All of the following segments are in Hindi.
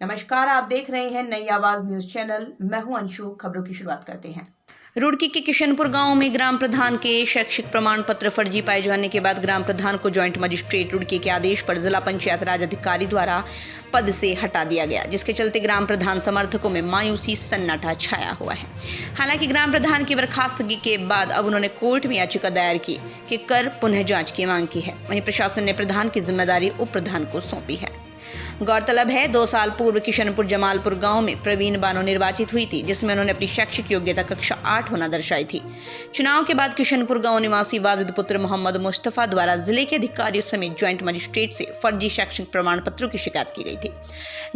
नमस्कार, आप देख रहे हैं नई आवाज न्यूज चैनल। मैं हूं अंशु। खबरों की शुरुआत करते हैं। रुड़की के किशनपुर गांव में ग्राम प्रधान के शैक्षिक प्रमाण पत्र फर्जी पाए जाने के बाद ग्राम प्रधान को ज्वाइंट मजिस्ट्रेट रुड़की के आदेश पर जिला पंचायत राज अधिकारी द्वारा पद से हटा दिया गया, जिसके चलते ग्राम प्रधान समर्थकों में मायूसी सन्नाटा छाया हुआ है। हालांकि ग्राम प्रधान की बर्खास्तगी के बाद अब उन्होंने कोर्ट में याचिका दायर की कि कर पुनः जांच की मांग की है। वहीं प्रशासन ने प्रधान की जिम्मेदारी उप प्रधान को सौंपी है। गौरतलब है 2 साल पूर्व किशनपुर जमालपुर गांव में प्रवीण बानो निर्वाचित हुई थी, जिसमें उन्होंने अपनी शैक्षिक योग्यता कक्षा 8 होना दर्शाई थी। चुनाव के बाद किशनपुर गांव निवासी वाजिद पुत्र मोहम्मद मुस्तफा द्वारा जिले के अधिकारियों समेत ज्वाइंट मजिस्ट्रेट से फर्जी शैक्षिक प्रमाण पत्रों की शिकायत की गई थी।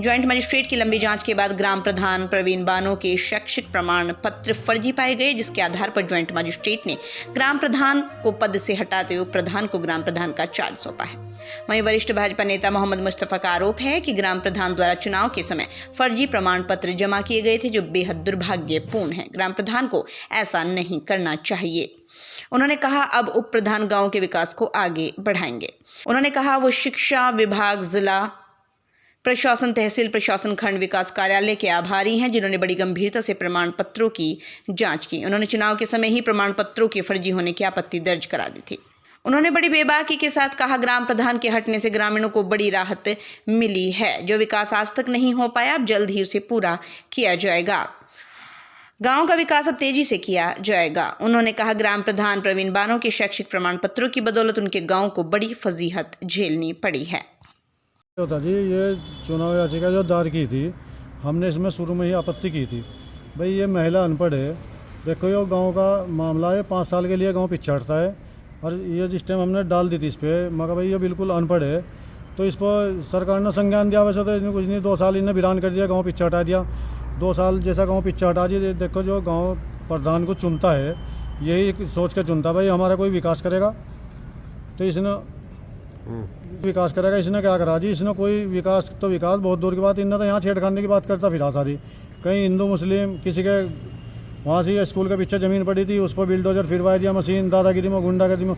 ज्वाइंट मजिस्ट्रेट की लंबी जांच के बाद ग्राम प्रधान प्रवीण बानो के शैक्षिक प्रमाण पत्र फर्जी पाए गए, जिसके आधार पर ज्वाइंट मजिस्ट्रेट ने ग्राम प्रधान को पद से हटाते हुए प्रधान को ग्राम प्रधान का चार्ज सौंपा है। वहीं वरिष्ठ भाजपा नेता मोहम्मद मुस्तफा का आरोप है कि ग्राम प्रधान द्वारा चुनाव के समय फर्जी प्रमाण पत्र जमा किए गए थे, जो बेहद दुर्भाग्यपूर्ण है। ग्राम प्रधान को ऐसा नहीं करना चाहिए। उन्होंने कहा अब उप प्रधान गांव के विकास को आगे बढ़ाएंगे। उन्होंने कहा वो शिक्षा विभाग, जिला प्रशासन, तहसील प्रशासन, खंड विकास कार्यालय के आभारी हैं, जिन्होंने बड़ी गंभीरता से प्रमाण पत्रों की जांच की। उन्होंने चुनाव के समय ही प्रमाण पत्रों के फर्जी होने की आपत्ति दर्ज करा दी थी। उन्होंने बड़ी बेबाकी के साथ कहा ग्राम प्रधान के हटने से ग्रामीणों को बड़ी राहत मिली है। जो विकास आज तक नहीं हो पाया, अब जल्द ही उसे पूरा किया जाएगा। गांव का विकास अब तेजी से किया जाएगा। उन्होंने कहा ग्राम प्रधान प्रवीण बानो के शैक्षिक प्रमाण पत्रों की बदौलत उनके गांव को बड़ी फजीहत झेलनी पड़ी है। होता जी, ये चुनाव याचिका जो दायर की थी, हमने इसमें शुरू में ही आपत्ति की थी। भाई ये महिला अनपढ़ है। देखो ये गाँव का मामला है, 5 साल के लिए गाँव पीछे हटता है और ये जिस टाइम हमने डाल दी थी इस पर, मगर भाई ये बिल्कुल अनपढ़ है, तो इस पर सरकार ने संज्ञान दिया। वैसे तो इसमें कुछ नहीं, 2 साल इन्हें वीरान कर दिया, गांव पीछे हटा दिया। 2 साल जैसा गांव पीछे हटा दिया। देखो जो गांव प्रधान को चुनता है, यही सोच के चुनता भाई हमारा कोई विकास करेगा, तो इसने विकास करेगा। इसने क्या करा जी, इसने कोई विकास तो विकास बहुत दूर की बात, इन्हें तो यहाँ छेड़खानी की बात करता फिरा सारी। कहीं हिंदू मुस्लिम किसी के वहाँ से स्कूल के पीछे ज़मीन पड़ी थी, उस पर बिल्डोजर फिरवा दिया, मशीन, दादागिरी में, गुंडागर्दी में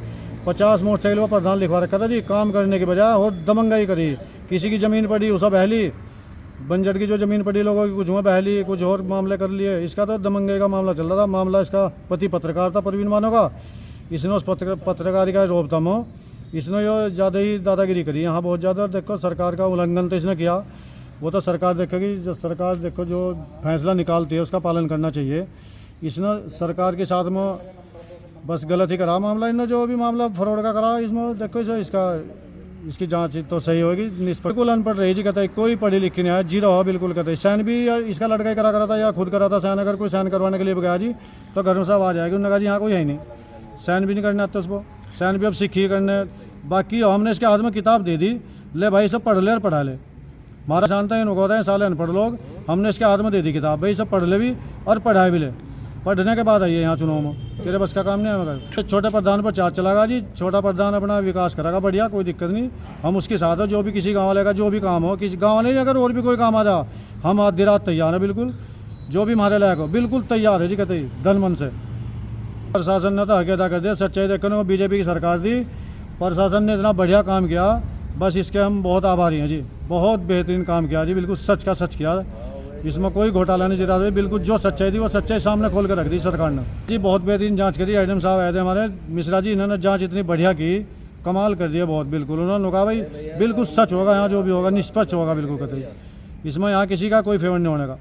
50 मोटरसाइकिल पर प्रधान लिखवा रखा था जी। काम करने की बजाय और दमंगाई करी। किसी की ज़मीन पड़ी उसे बहली, बंजर की जो ज़मीन पड़ी लोगों की, कुछ वहाँ बहली, कुछ और मामले कर लिए। इसका तो दमंगाई का मामला चल रहा था। मामला इसका पति पत्रकार था प्रवीण बानो का। इसने उस पत्रकारी का रोप था मो, इसने जो ज़्यादा ही दादागिरी करी यहाँ बहुत ज़्यादा। देखो सरकार का उल्लंघन तो इसने किया, वो तो सरकार देखेगी। जो सरकार देखो जो फैसला निकालती है उसका पालन करना चाहिए। इसने सरकार के साथ में बस गलत ही करा मामला। इन्होंने जो भी मामला फ्रॉड का करा, इसमें देखो इसकी जांच तो सही होगी। बिल्कुल अनपढ़ रही जी, कहता है कोई पढ़ी लिखी नहीं है, जीरो हो बिल्कुल। कहते हैं साइन भी इसका लड़का ही करा था या खुद करा था साइन। अगर कोई साइन करवाने के लिए गया जी तो घर में सब आ जाएगी। उन्होंने कहा जी यहाँ कोई है ही नहीं, साइन भी नहीं करने आता उसको। साइन भी अब सीखी करने। बाकी हमने इसके हाथ में किताब दे दी, ले भाई सब पढ़ ले और पढ़ा ले। हमारा जानता है इनको होता है साले अनपढ़ लोग। हमने इसके हाथ में दे दी किताब, भाई सब पढ़ ले भी और पढ़ाए भी ले। पढ़ने के बाद आइए यहाँ चुनाव में, तेरे बस का काम नहीं है मगर। छोटे प्रधान पर चार्ज चलागा जी। छोटा प्रधान अपना विकास करेगा बढ़िया, कोई दिक्कत नहीं। हम उसके साथ हो। जो भी किसी गाँव वाले का जो भी काम हो, किसी गाँव वाले अगर और भी कोई काम आ जा, हम आधी रात तैयार है बिल्कुल। जो भी हमारे लायक हो बिल्कुल तैयार है जी, कहते ही धन मन से। प्रशासन ने तो हक अदा कर दिया। सच्चाई देखने को बीजेपी की सरकार थी, प्रशासन ने इतना बढ़िया काम किया, बस इसके हम बहुत आभारी हैं जी। बहुत बेहतरीन काम किया जी, बिल्कुल सच का सच किया। इसमें कोई घोटाला नहीं जिता। बिल्कुल जो सच्चाई थी वो सच्चाई सामने खोल कर रख दी सरकार ने जी। बहुत बेहतरीन जांच करी। एडम साहब आए थे हमारे मिश्रा जी, इन्होंने जांच इतनी बढ़िया की, कमाल कर दिया बहुत। बिल्कुल उन्होंने कहा भाई बिल्कुल सच होगा, यहाँ जो भी होगा निष्पक्ष होगा बिल्कुल। कहते इसमें यहाँ किसी का कोई फेवर नहीं होने का।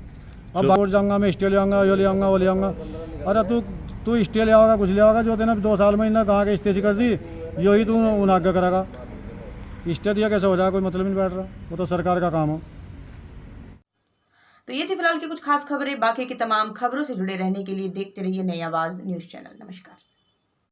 अब बाहर जाऊँगा, मैं स्टे ले आऊँगा, यो ले आऊँगा, वो ले आऊँगा। अरे तू स्टे ले आओगा, कुछ ले आओगा। जो तेना 2 साल में इन्हें कहाँ के स्टे कर दी, यही तू उन आगे करेगा। स्टे दिया कैसे हो जाएगा, कोई मतलब नहीं बैठ रहा। वो तो सरकार का काम हो। तो ये थी फिलहाल की कुछ खास खबरें। बाकी की तमाम खबरों से जुड़े रहने के लिए देखते रहिए नई आवाज न्यूज चैनल। नमस्कार।